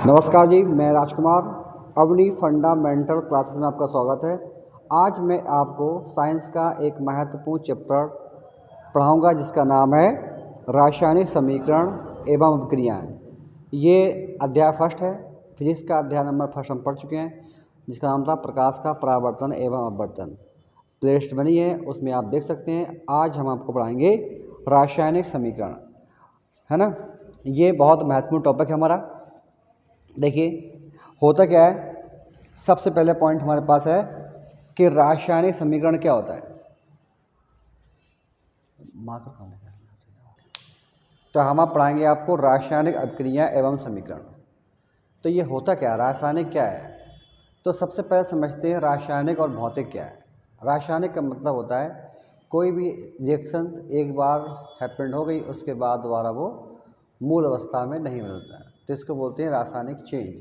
नमस्कार जी, मैं राजकुमार। Avani fundamental classes में आपका स्वागत है। आज मैं आपको साइंस का एक महत्वपूर्ण चैप्टर पढ़ाऊंगा जिसका नाम है रासायनिक समीकरण एवं अभिक्रियाएं। ये अध्याय फर्स्ट है। फिजिक्स का अध्याय नंबर फर्स्ट हम पढ़ चुके हैं जिसका नाम था प्रकाश का परावर्तन एवं अपवर्तन। प्लेलिस्ट बनी है, उसमें आप देख सकते हैं। आज हम आपको पढ़ाएंगे रासायनिक समीकरण, है ना। ये बहुत महत्वपूर्ण टॉपिक है हमारा। देखिए होता क्या है, सबसे पहले पॉइंट हमारे पास है कि रासायनिक समीकरण क्या होता है। तो हम आप पढ़ाएंगे आपको रासायनिक अभिक्रिया एवं समीकरण। तो ये होता क्या है, रासायनिक क्या है। तो सबसे पहले समझते हैं रासायनिक और भौतिक क्या है। रासायनिक का मतलब होता है कोई भी रिएक्शन एक बार हैपेंड हो गई, उसके बाद दोबारा वो मूल अवस्था में नहीं बदलता है, तो इसको बोलते हैं रासायनिक चेंज।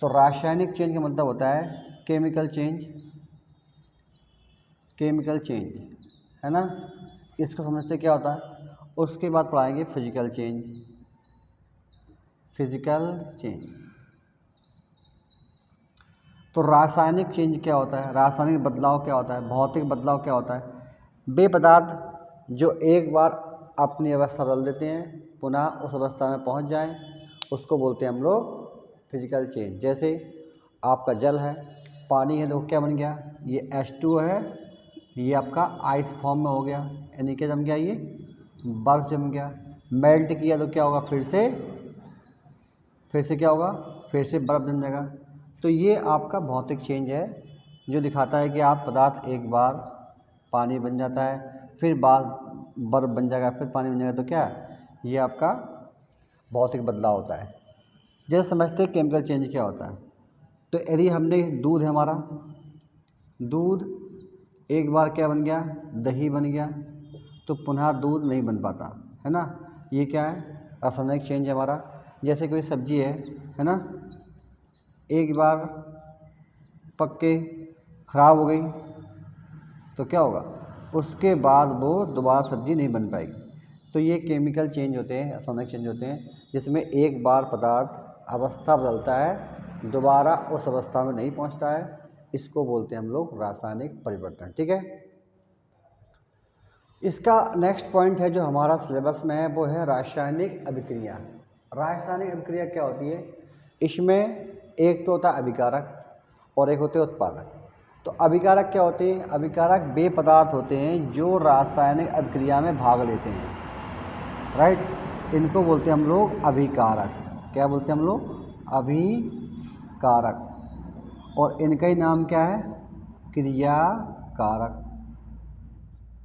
तो रासायनिक चेंज का मतलब होता है केमिकल चेंज, केमिकल चेंज, है ना। इसको समझते क्या होता है। उसके बाद पढ़ाएंगे फिजिकल चेंज, फिजिकल चेंज। तो रासायनिक चेंज क्या होता है, रासायनिक बदलाव क्या होता है, भौतिक बदलाव क्या होता है। वे पदार्थ जो एक बार अपनी अवस्था बदल देते हैं, पुनः उस अवस्था में पहुंच जाएं, उसको बोलते हैं हम लोग फिजिकल चेंज। जैसे आपका जल है, पानी है, तो क्या बन गया, ये H2 है, ये आपका आइस फॉर्म में हो गया, यानी क्या जम गया, ये बर्फ जम गया। मेल्ट किया तो क्या होगा, फिर से क्या होगा, फिर से बर्फ जम जाएगा। तो ये आपका भौतिक चेंज है जो दिखाता है कि आप पदार्थ एक बार पानी बन जाता है, फिर बाद बर्फ बन जाएगा, फिर पानी बन जाएगा। तो क्या ये आपका भौतिक बदलाव होता है। जैसे समझते हैं केमिकल चेंज क्या होता है। तो यदि हमने दूध है हमारा, दूध एक बार क्या बन गया, दही बन गया, तो पुनः दूध नहीं बन पाता, है ना। ये क्या है, रासायनिक चेंज है हमारा। जैसे कोई सब्जी है ना, एक बार पक के ख़राब हो गई तो क्या होगा, उसके बाद वो दोबारा सब्जी नहीं बन पाएगी। तो ये केमिकल चेंज होते हैं, रासायनिक चेंज होते हैं, जिसमें एक बार पदार्थ अवस्था बदलता है, दोबारा उस अवस्था में नहीं पहुंचता है। इसको बोलते हैं हम लोग रासायनिक परिवर्तन। ठीक है। इसका नेक्स्ट पॉइंट है जो हमारा सिलेबस में है, वो है रासायनिक अभिक्रिया। रासायनिक अभिक्रिया क्या होती है, इसमें एक तो होता है अभिकारक और एक होते हैं उत्पादक। तो अभिकारक क्या होते हैं, अभिकारक वे पदार्थ होते हैं जो रासायनिक अभिक्रिया में भाग लेते हैं, राइट। इनको बोलते हैं हम लोग अभिकारक। क्या बोलते हैं हम लोग, अभिकारक। और इनका ही नाम क्या है, क्रियाकारक।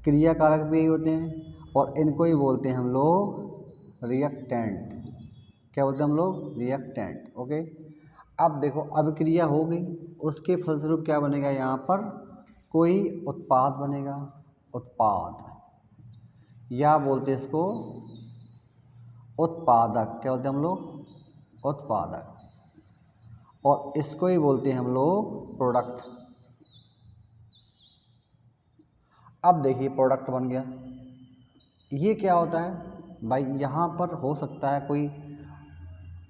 क्रियाकारक भी यही होते हैं, और इनको ही बोलते हैं हम लोग रिएक्टेंट। क्या बोलते हैं हम लोग, रिएक्टेंट। ओके। अब देखो अभिक्रिया हो गई, उसके फलस्वरूप क्या बनेगा, यहाँ पर कोई उत्पाद बनेगा, उत्पाद, या बोलते हैं इसको उत्पादक। क्या बोलते हैं हम लोग, उत्पादक। और इसको ही बोलते हैं हम लोग प्रोडक्ट। अब देखिए प्रोडक्ट बन गया, ये क्या होता है भाई, यहाँ पर हो सकता है कोई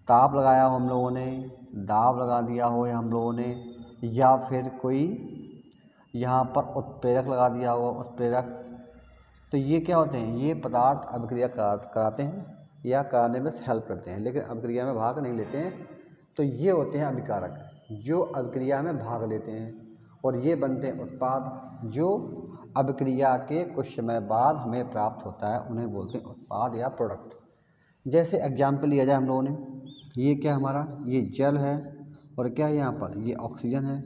ताप लगाया हो हम लोगों ने, दाब लगा दिया हो या हम लोगों ने, या फिर कोई यहाँ पर उत्प्रेरक लगा दिया हो, उत्प्रेरक। तो ये क्या होते हैं, ये पदार्थ अभिक्रिया कराते हैं या कराने में हेल्प करते हैं, लेकिन अभिक्रिया में भाग नहीं लेते हैं। तो ये होते हैं अभिकारक जो अभिक्रिया में भाग लेते हैं, और ये बनते हैं उत्पाद जो अभिक्रिया के कुछ समय बाद हमें प्राप्त होता है, उन्हें बोलते हैं उत्पाद या प्रोडक्ट। जैसे एग्जाम्पल लिया जाए हम लोगों ने, ये क्या हमारा, ये जल है, और क्या है यहाँ पर, ये ऑक्सीजन है।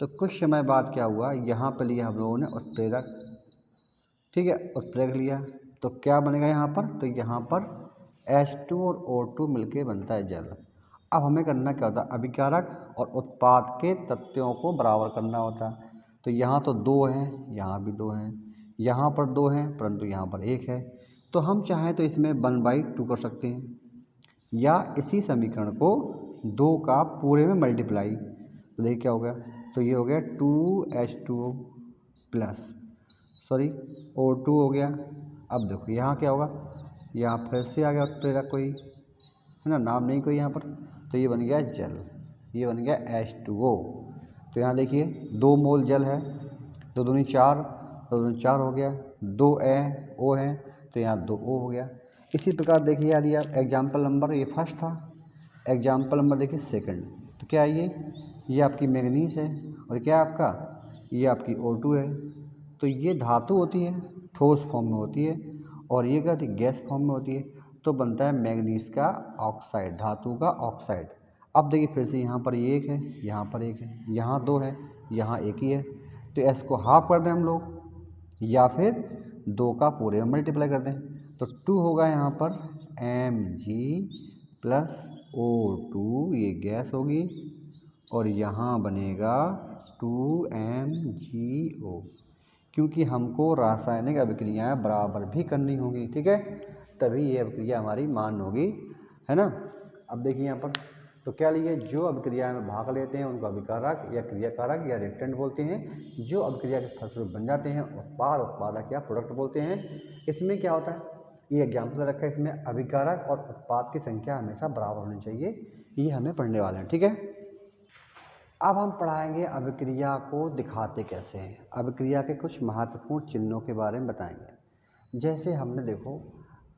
तो कुछ समय बाद क्या हुआ, यहाँ पर लिया हम लोगों ने उत्प्रेरक, ठीक है, उत्प्रेरक लिया, तो क्या बनेगा यहाँ पर, तो यहाँ पर H2 और O2 मिलके बनता है जल। अब हमें करना क्या होता है, अभिकारक और उत्पाद के तत्वों को बराबर करना होता है। तो यहाँ तो 2 हैं, यहाँ भी 2 हैं, यहाँ पर 2 हैं, परंतु यहाँ पर 1 है। तो हम चाहें तो इसमें 1/2 कर सकते हैं, या इसी समीकरण को 2 का पूरे में मल्टीप्लाई। तो देखिए क्या हो गया, तो ये हो गया 2H2O प्लस, सॉरी O2 हो गया। अब देखो यहाँ क्या होगा, यहाँ फिर से आ गया उत्प्रेरक कोई, है ना, नाम नहीं कोई यहाँ पर, तो ये बन गया जल, ये बन गया H2O। तो यहाँ देखिए 2 मोल जल है, 2 दूनी 4, 2 दूनी 4 हो गया, 2 O है तो यहाँ 2 O हो गया। इसी प्रकार देखिए यार यार एग्जाम्पल नंबर ये फर्स्ट था, एग्जाम्पल नंबर देखिए सेकंड। तो क्या ये आपकी मैंगनीज है और क्या आपका ये आपकी O2 है। तो ये धातु होती है, ठोस फॉर्म में होती है, और ये क्या होती है, गैस फॉर्म में होती है। तो बनता है मैंगनीज का ऑक्साइड, धातु का ऑक्साइड। अब देखिए फिर से यहाँ पर ये एक है, यहाँ पर एक है, यहाँ 2 है, यहाँ एक ही है। तो S को हाफ कर दें हम लोग, या फिर 2 का पूरे में मल्टीप्लाई कर दें। तो 2 होगा यहाँ पर Mg प्लस O2, ये गैस होगी, और यहाँ बनेगा 2MgO, क्योंकि हमको रासायनिक अभिक्रियाएँ बराबर भी करनी होगी, ठीक है, तभी ये अभिक्रिया हमारी मान होगी, है ना। अब देखिए यहाँ पर तो क्या लिए, जो अभिक्रिया में भाग लेते हैं उनको अभिकारक या क्रियाकारक या रिएक्टेंट बोलते हैं। जो अभिक्रिया के फलस्वरूप बन जाते हैं उत्पाद, उत्पादक या प्रोडक्ट बोलते हैं। इसमें क्या होता है, ये एग्जाम्पल रखा है, इसमें अभिकारक और उत्पाद की संख्या हमेशा बराबर होनी चाहिए, ये हमें पढ़ने वाले हैं, ठीक है। अब हम पढ़ाएंगे अभिक्रिया को दिखाते कैसे हैं, अभिक्रिया के कुछ महत्वपूर्ण चिन्हों के बारे में बताएंगे। जैसे हमने देखो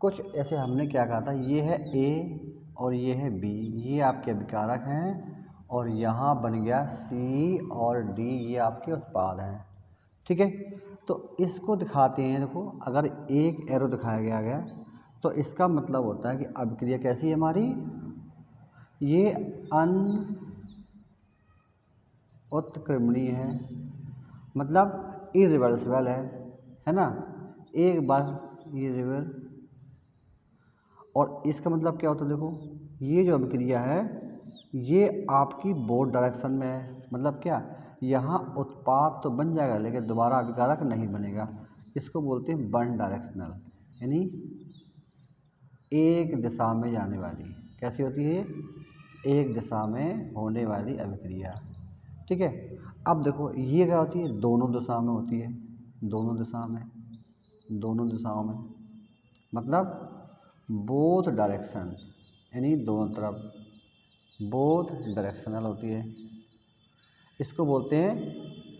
कुछ ऐसे हमने क्या कहा था, ये है A और ये है B, ये आपके अभिकारक हैं, और यहाँ बन गया C और D, ये आपके उत्पाद हैं, ठीक है। तो इसको दिखाते हैं, देखो अगर एक एरो दिखाया गया तो इसका मतलब होता है कि अभिक्रिया कैसी है हमारी, ये उत्क्रमणीय है, मतलब इरिवर्सिबल है ना, एक बार ये रिवर। और इसका मतलब क्या होता है, देखो ये जो अभिक्रिया है ये आपकी बोथ डायरेक्शन में है, मतलब क्या, यहाँ उत्पाद तो बन जाएगा लेकिन दोबारा अभिकारक नहीं बनेगा। इसको बोलते हैं वन डायरेक्शनल, यानी एक दिशा में जाने वाली। कैसी होती है, एक दिशा में होने वाली अभिक्रिया, ठीक है। अब देखो ये क्या होती है, दोनों दिशा में होती है, दोनों दिशा में, दोनों दिशाओं में, मतलब बोथ डायरेक्शन, यानी दोनों तरफ, बोथ डायरेक्शनल होती है। इसको बोलते हैं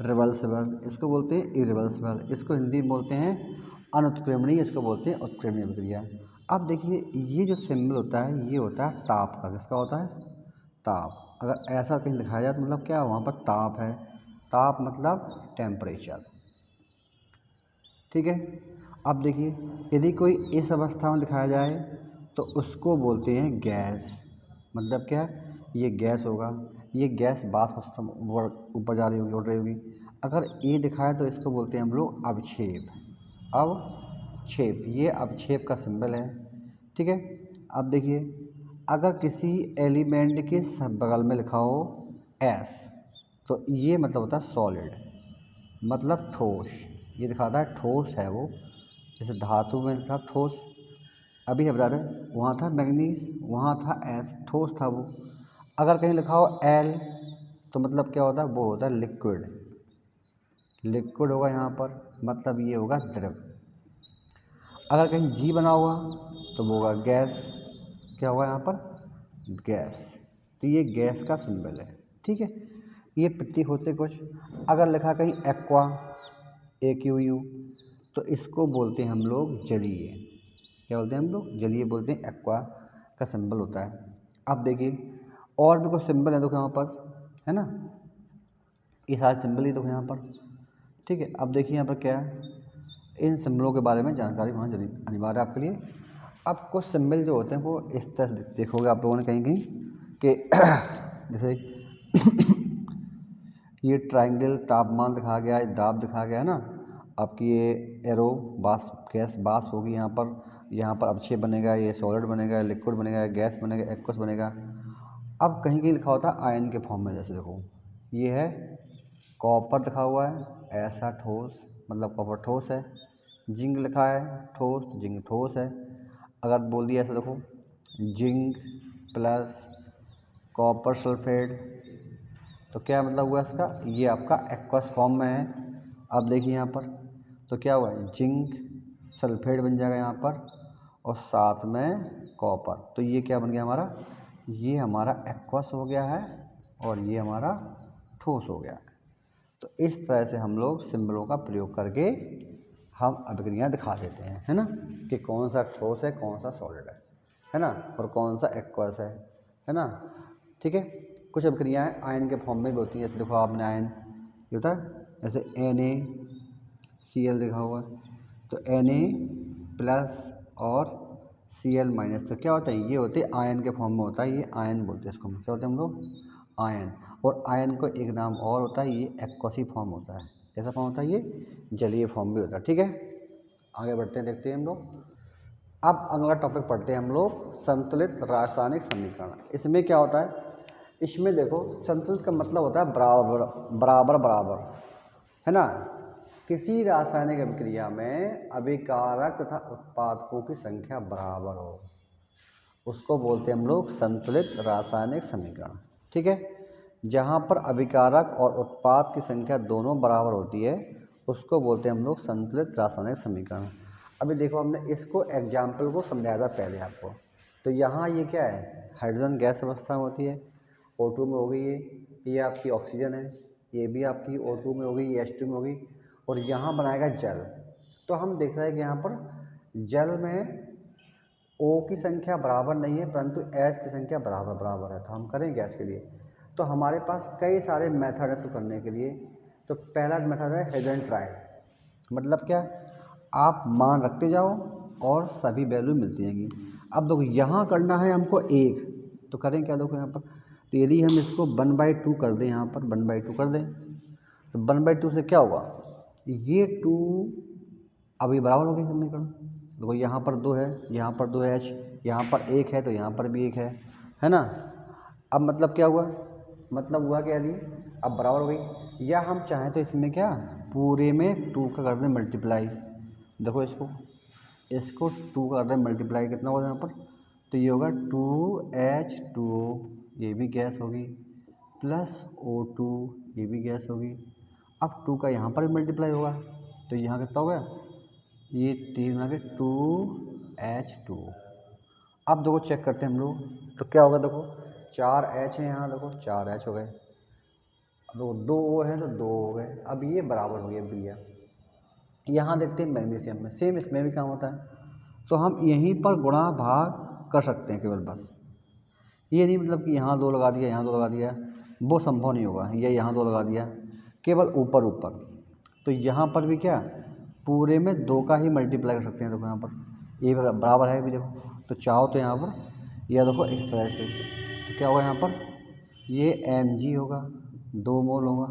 रिवर्सिबल, इसको बोलते हैं इरिवर्सिबल, इसको हिंदी में बोलते हैं अनुत्क्रमणीय, इसको बोलते हैं उत्क्रमणीय अभिक्रिया। अब देखिए ये जो सिंबल होता है ये होता है ताप का, किसका होता है, ताप। अगर ऐसा कहीं दिखाया जाए तो मतलब क्या, वहाँ पर ताप है, ताप मतलब टेम्परेचर, ठीक है। अब देखिए यदि कोई इस अवस्था में दिखाया जाए तो उसको बोलते हैं गैस, मतलब क्या, ये गैस होगा, ये गैस वाष्प ऊपर जा रही होगी, उड़ रही होगी। अगर ये दिखाए तो इसको बोलते हैं हम लोग अवक्षेप, अवक्षेप, ये अवक्षेप का सिंबल है, ठीक है। अब देखिए अगर किसी एलिमेंट के बगल में लिखा हो S, तो ये मतलब होता है सॉलिड, मतलब ठोस, ये दिखाता है ठोस है वो, जैसे धातु में था ठोस, अभी हम बता रहे वहाँ था मैग्नीज, वहाँ था S, ठोस था वो। अगर कहीं लिखा हो L तो मतलब क्या होता है, वो होता है लिक्विड, लिक्विड होगा यहाँ पर, मतलब ये होगा द्रव। अगर कहीं G बना हुआ तो वो होगा गैस, क्या होगा यहाँ पर, गैस। तो ये गैस का सिंबल है, ठीक है। ये प्रतीक होते कुछ। अगर लिखा कहीं एक्वा, AQU, तो इसको बोलते हैं हम लोग जलीय, क्या बोलते हैं हम लोग, जलीय बोलते हैं, एक्वा का सिंबल होता है। अब देखिए और भी कुछ सिंबल है, देखो यहाँ पास है ना, ये सारे सिंबल ही तो यहाँ पर, ठीक है। अब देखिए यहाँ पर क्या है, इन सिंबलों के बारे में जानकारी होना जरूरी अनिवार्य है आपके लिए। अब कुछ सिंबल जो होते हैं वो इस तरह से देखोगे आप लोगों ने कहीं कहीं कि जैसे ये ट्रायंगल तापमान दिखा गया है, दाब दिखा गया है ना। आपकी ये एरो वाष्प, गैस वाष्प होगी यहाँ पर अवक्षेप बनेगा, ये सॉलिड बनेगा, लिक्विड बनेगा, गैस बनेगा, एक्वस बनेगा। अब कहीं कहीं लिखा होता है आयन के फॉर्म में, जैसे देखो ये है कॉपर दिखा हुआ है, ऐसा ठोस, मतलब कॉपर ठोस है। जिंक लिखा है ठोस, जिंक ठोस है। अगर बोल दिया ऐसा देखो जिंक प्लस कॉपर सल्फेट, तो क्या मतलब हुआ इसका, ये आपका एक्वस फॉर्म में है। अब देखिए यहाँ पर तो क्या हुआ, जिंक सल्फेट बन जाएगा यहाँ पर, और साथ में कॉपर, तो ये क्या बन गया हमारा ये हमारा एक्वस हो गया है और ये हमारा ठोस हो गया है। तो इस तरह से हम लोग सिंबलों का प्रयोग करके हम अभिक्रियाएँ दिखा देते हैं, है ना, कि कौन सा ठोस है, कौन सा सॉलिड है ना, और कौन सा एक्वस है ना। ठीक है, कुछ अभिक्रियाएँ आयन के फॉर्म में भी होती हैं, जैसे देखो आपने आयन ये होता है जैसे NaCl लिखा हुआ है, तो Na प्लस और Cl माइनस, तो क्या होता है, ये होते हैं आयन के फॉर्म में होता है, ये आयन बोलते हैं इसको, क्या होते हैं हम लोग, आयन। और आयन को एक नाम और होता है, ये एक्वसी फॉर्म होता है। कैसा फॉर्म होता है, ये जलीय फॉर्म भी होता है। ठीक है, आगे बढ़ते हैं, देखते हैं हम लोग। अब अगला टॉपिक पढ़ते हैं हम लोग, संतुलित रासायनिक समीकरण। इसमें क्या होता है, इसमें देखो संतुलित का मतलब होता है बराबर बराबर बराबर, है ना। किसी रासायनिक अभिक्रिया में अभिकारक तथा उत्पादकों की संख्या बराबर हो, उसको बोलते हैं हम लोग संतुलित रासायनिक समीकरण। ठीक है, जहाँ पर अभिकारक और उत्पाद की संख्या दोनों बराबर होती है, उसको बोलते हैं हम लोग संतुलित रासायनिक समीकरण। अभी देखो हमने इसको एग्जाम्पल को समझाया था पहले आपको। तो यहाँ ये क्या है, हाइड्रोजन गैस अवस्था में होती है, O2 में हो गई ये आपकी ऑक्सीजन है, ये भी आपकी O2 में हो गई, ये H2 में हो गई, और यहाँ बनाएगा जल। तो हम देख रहे हैं कि यहाँ पर जल में O की संख्या बराबर नहीं है, परंतु H की संख्या बराबर बराबर है। तो हम करें गैस के लिए, तो हमारे पास कई सारे मेथड है इसको करने के लिए। तो पहला मेथड है हेड एंड ट्रायल, मतलब क्या, आप मान रखते जाओ और सभी वैल्यू मिलती रहेंगी। अब देखो यहाँ करना है हमको एक, तो करें क्या, देखो यहाँ पर, तो यदि हम इसको 1/2 कर दें, यहाँ पर 1/2 कर दें, तो 1/2 से क्या होगा, ये 2 अभी बराबर हो गई समीकरण। देखो यहाँ पर 2 है, यहाँ पर 2 है H, यहाँ पर 1 है, तो यहाँ पर भी 1 है ना। अब मतलब क्या हुआ, मतलब हुआ क्या जी, अब बराबर हो गई। या हम चाहें तो इसमें क्या, पूरे में 2 का कर दें मल्टीप्लाई। देखो इसको 2 का कर दें मल्टीप्लाई, कितना होगा यहाँ पर, तो ये होगा 2H2O, ये भी गैस होगी, प्लस O2, ये भी गैस होगी। अब 2 का यहाँ पर भी मल्टीप्लाई होगा, तो यहाँ कितना हो गया, ये 3 आ गए 2H2O। अब देखो चेक करते हैं हम लोग, तो क्या होगा, देखो 4H है यहाँ, देखो 4H हो गए, तो 2 O है तो 2 हो गए। अब ये बराबर हो गया भैया। यहाँ देखते हैं मैग्नीशियम में, सेम इसमें भी काम होता है, तो हम यहीं पर गुणा भाग कर सकते हैं केवल, बस ये नहीं मतलब कि यहाँ 2 लगा दिया, यहाँ 2 लगा दिया, वो संभव नहीं होगा। ये यहाँ 2 लगा दिया, केवल ऊपर ऊपर, तो यहाँ पर भी क्या, पूरे में 2 का ही मल्टीप्लाई कर सकते हैं। देखो यहाँ पर ये बराबर है भी, देखो तो चाहो तो यहाँ पर यह देखो इस तरह से, तो क्या होगा यहाँ पर, ये Mg होगा, 2 मोल होगा,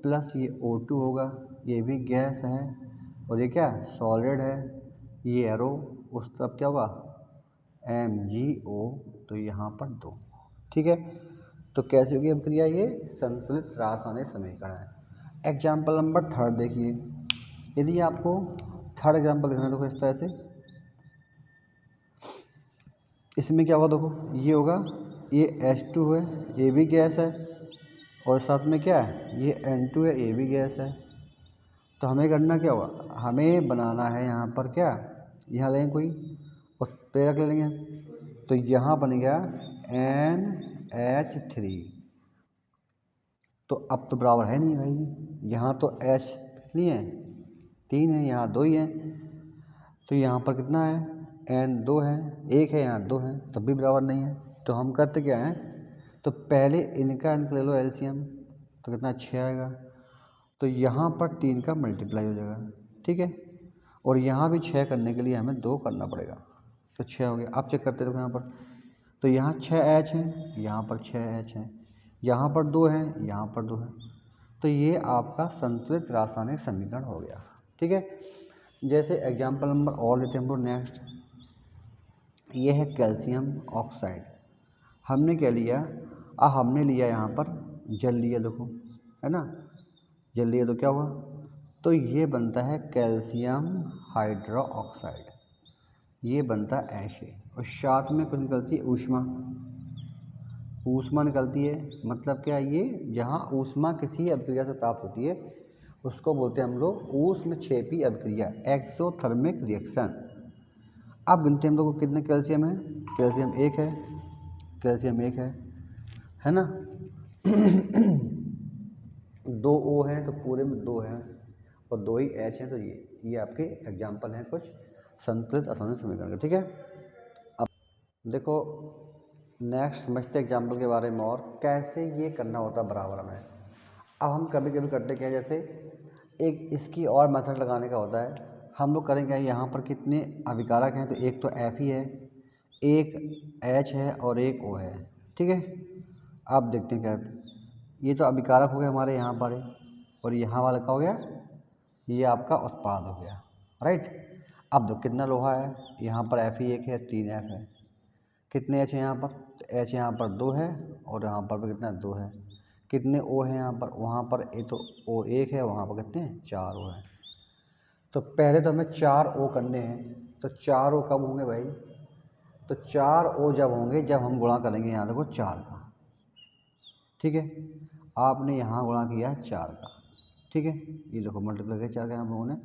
प्लस ये O2 होगा, ये भी गैस है, और ये क्या सॉलिड है, ये एरो उस तरफ क्या होगा MgO, तो यहाँ पर 2। ठीक है, तो कैसी होगी अभिक्रिया, ये संतुलित रासायनिक समीकरण है। एग्जाम्पल नंबर 3 देखिए, यदि आपको थर्ड एग्जाम्पल देखना है, देखो इस तरह से, इसमें क्या होगा, देखो ये होगा, ये H2 है, ये भी गैस है, और साथ में क्या है, ये N2 है, ये भी गैस है। तो हमें करना क्या होगा, हमें बनाना है यहाँ पर क्या, यहाँ लेंगे कोई उत्प्रेरक ले लेंगे, तो यहाँ बन गया NH3। तो अब तो बराबर है नहीं भाई, यहाँ तो H नहीं है, 3 है, यहाँ 2 ही है, तो यहाँ पर कितना है, N 2 है, 1 है, यहाँ 2 है, तब भी बराबर नहीं है। तो हम करते क्या हैं, तो पहले इनका ले लो एलसीएम, तो कितना 6 आएगा, तो यहाँ पर 3 का मल्टीप्लाई हो जाएगा। ठीक है, और यहाँ भी 6 करने के लिए हमें 2 करना पड़ेगा, तो 6 हो गया। आप चेक करते रहो यहाँ पर, तो यहाँ 6H है, यहाँ पर 6H है, यहाँ पर 2 है, यहाँ पर 2 है, तो ये आपका संतुलित रासायनिक समीकरण हो गया। ठीक है, जैसे एग्जाम्पल नंबर और लेते हैं हम लोग नेक्स्ट, ये है कैल्शियम ऑक्साइड। हमने क्या लिया, हमने लिया यहाँ पर जल लिया, देखो है ना, जल लिया तो क्या हुआ, तो ये बनता है कैल्शियम हाइड्रो ऑक्साइड, ये बनता है ऐसे, और साथ में कुछ निकलती है ऊष्मा निकलती है। मतलब क्या, ये जहाँ ऊष्मा किसी अभिक्रिया से प्राप्त होती है उसको बोलते हैं हम लोग ऊष्मक्षेपी अभिक्रिया, एक्सोथर्मिक रिएक्शन। अब गिनते हैं हम लोग को कितने कैल्शियम है, कैल्शियम 1 है, कैल्शियम एक है ना। 2 O हैं तो पूरे में 2 हैं और 2 ही H हैं, तो ये आपके एग्जाम्पल हैं कुछ संतुलित असंतुलित समीकरण के। ठीक है, अब देखो नेक्स्ट समझते एग्जाम्पल के बारे में और कैसे ये करना होता है बराबर में। अब हम कभी कभी करते क्या है, जैसे एक इसकी और मेथड लगाने का होता है। हम लोग करेंगे यहाँ पर कितने अभिकारक हैं, तो एक तो F ही है, एक H है और एक O है। ठीक है, आप देखते हैं क्या, ये तो अभिकारक हो गया हमारे यहाँ पर है, और यहाँ वाला का हो गया, ये आपका उत्पाद हो गया, राइट। अब दो कितना लोहा है, यहाँ पर F ही एक है, 3 F है। कितने H है यहाँ पर, तो H यहाँ पर 2 है और यहाँ पर भी कितना 2 है। कितने O है यहाँ पर, वहाँ पर ये तो O 1 है, वहाँ पर कितने 4 O है। तो पहले तो हमें 4 O करने हैं, तो 4 O कब होंगे भाई, तो 4 O जब होंगे जब हम गुणा करेंगे यहाँ देखो 4 का। ठीक है, आपने यहाँ गुणा किया है 4 का। ठीक है, ये देखो मल्टीप्लाई किया 4 का हम लोगों ने,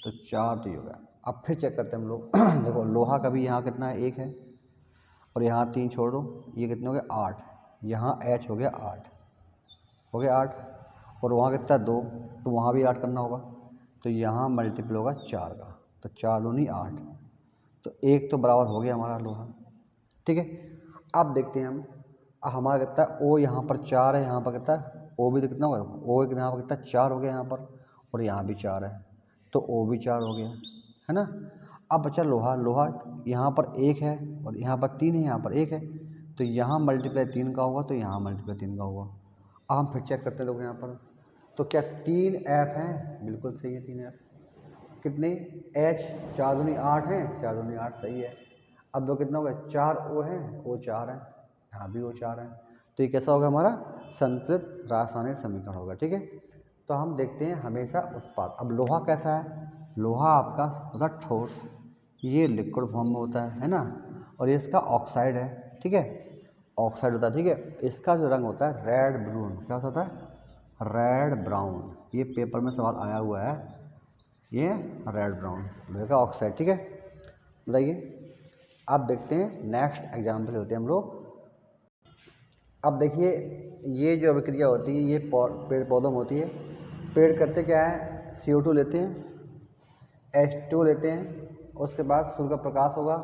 तो 4 तो ये हो गया। अब फिर चेक करते हैं हम लोग। देखो लोहा का भी यहाँ कितना है, 1 है, और यहाँ 3 छोड़ दो, ये कितने हो गए 8। यहाँ H हो गया 8, हो गया 8, और वहाँ कितना 2, तो वहाँ भी 8 करना होगा, तो यहाँ मल्टीपल होगा 4 का, तो 4 दूनी 8, तो 1 तो बराबर हो गया हमारा लोहा। ठीक है, अब देखते हैं हम, हमारा कितना O यहाँ पर 4 है, यहाँ पर कितना O भी तो कितना होगा, O यहाँ पर कितना 4 हो गया यहाँ पर, और यहाँ भी 4 है, तो O भी 4 हो गया, है ना। अब बचा लोहा, लोहा यहाँ पर 1 है और यहाँ पर 3 है, यहाँ पर 1 है, तो यहाँ मल्टीप्लाई 3 का होगा, तो यहाँ मल्टीप्लाई 3 का होगा। अब हम फिर चेक करते हैं लोग यहाँ पर, तो क्या 3 F हैं, बिल्कुल सही है 3 F। कितने H, 4 दूनी 8 हैं, 4 दूनी 8 सही है। अब दो कितना हो गया, 4 O हैं, O 4 है, यहाँ भी O 4 है, तो ये कैसा होगा हमारा संतुलित रासायनिक समीकरण होगा। ठीक है, तो हम देखते हैं हमेशा उत्पाद। अब लोहा कैसा है, लोहा आपका होता है ठोस, ये लिक्विड फॉर्म में होता है ना, और ये इसका ऑक्साइड है। ठीक है, ऑक्साइड होता है। ठीक है, इसका जो रंग होता है रेड ब्राउन, क्या होता है रेड ब्राउन, ये पेपर में सवाल आया हुआ है, ये रेड ब्राउन लोहे का ऑक्साइड। ठीक है, बताइए। अब देखते हैं नेक्स्ट एग्जाम्पल लेते हैं हम लोग। अब देखिए ये जो अभिक्रिया होती है ये पेड़ पौधों में होती है। पेड़ करते क्या है, CO2 लेते हैं, H2 लेते हैं, उसके बाद सूर्य का प्रकाश होगा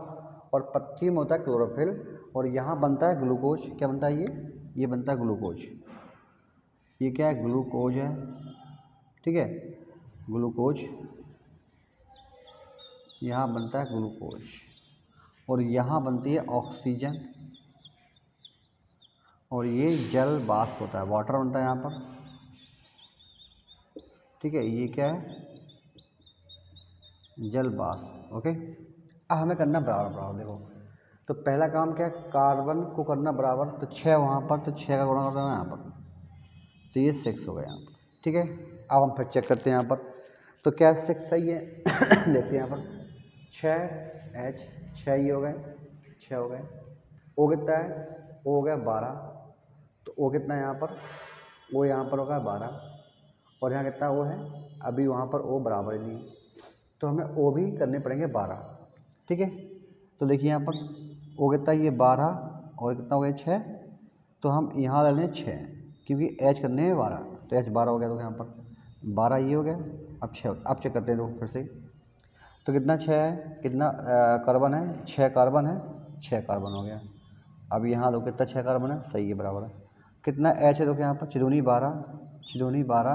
और पत्ती में होता है क्लोरोफिल, और यहाँ बनता है ग्लूकोज। क्या बनता है ये बनता है ग्लूकोज। ये क्या है, ग्लूकोज है। ठीक है, ग्लूकोज यहाँ बनता है ग्लूकोज, और यहाँ बनती है ऑक्सीजन, और ये जल वाष्प होता है, वाटर बनता है यहाँ पर। ठीक है, ये क्या है, जल वाष्प। ओके, अब हमें करना बराबर बराबर। देखो तो पहला काम क्या है, कार्बन को करना बराबर, तो 6 वहाँ पर, तो 6 का गुणा करना है यहाँ पर, तो ये 6 हो गया यहाँ पर। ठीक है, अब हम फिर चेक करते हैं यहाँ पर, तो क्या 6 सही है। देखते हैं यहाँ पर 6 H, 6 ये हो गए, 6 हो गए। O कितना है, O हो गया 12, तो O कितना है यहाँ पर, O यहाँ पर होगा 12, और यहाँ कितना O है, अभी वहाँ पर O बराबर ही नहीं है, तो हमें O भी करने पड़ेंगे 12। ठीक है, तो देखिए यहाँ पर O कितना है, ये 12 और कितना हो गया 6, तो हम यहाँ डाल लें 6, क्योंकि H करने हैं 12, तो H 12 हो गया, तो यहाँ पर 12 ये हो गया। अब 6, अब चेक करते हैं तो फिर से, तो कितना 6 है, कितना कार्बन है, 6 कार्बन है, 6 कार्बन हो गया। अब यहाँ दो कितना 6 कार्बन है, सही है बराबर है। कितना H है, देखो यहाँ पर 6 12, 6 12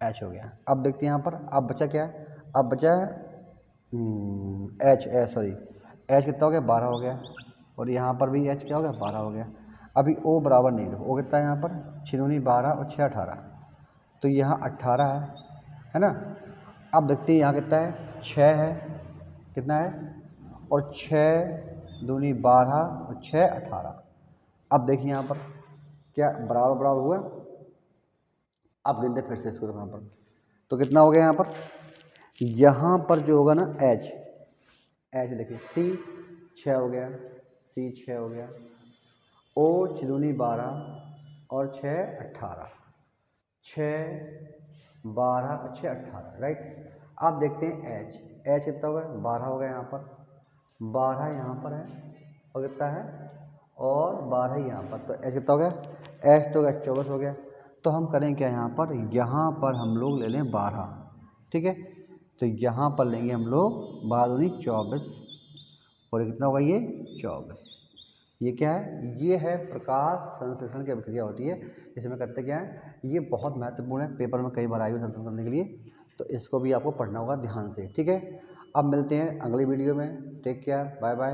H हो गया। अब देखते हैं यहाँ पर, अब बचा क्या है, अब बचा है H कितना हो गया 12 हो गया, और यहाँ पर भी H क्या हो गया 12 हो गया। अभी O बराबर नहीं, देखो O कितना है यहाँ पर 6 12 और 6 18, तो यहाँ 18 है ना। अब देखते हैं यहाँ कितना है, 6 है, कितना है, और 6 दूनी 12 और 6 18। अब देखिए यहाँ पर क्या बराबर बराबर हुआ। अब गिनते फिर से इसको यहाँ पर, तो कितना हो गया यहाँ पर जो होगा ना H देखिए C 6 हो गया, C 6 हो गया, O 6 दूनी 12 और 6 18, 6 12 और 6 18, राइट। अब देखते हैं H कितना होगा 12 हो गया यहाँ पर, 12 यहाँ पर है, और कितना है और 12 यहाँ पर, तो एच कितना हो गया, एच तो हो गया 24 हो गया। तो हम करें क्या यहाँ पर हम लोग ले लें 12, ठीक है। तो यहाँ पर लेंगे हम लोग 12×24 और कितना होगा ये 24। ये क्या है, ये है प्रकाश संश्लेषण की अभिक्रिया होती है। इसमें करते क्या है, ये बहुत महत्वपूर्ण है, पेपर में कई बार आई हो संश्लेषण करने के लिए, तो इसको भी आपको पढ़ना होगा ध्यान से, ठीक है। अब मिलते हैं अगली वीडियो में, टेक केयर, बाय बाय।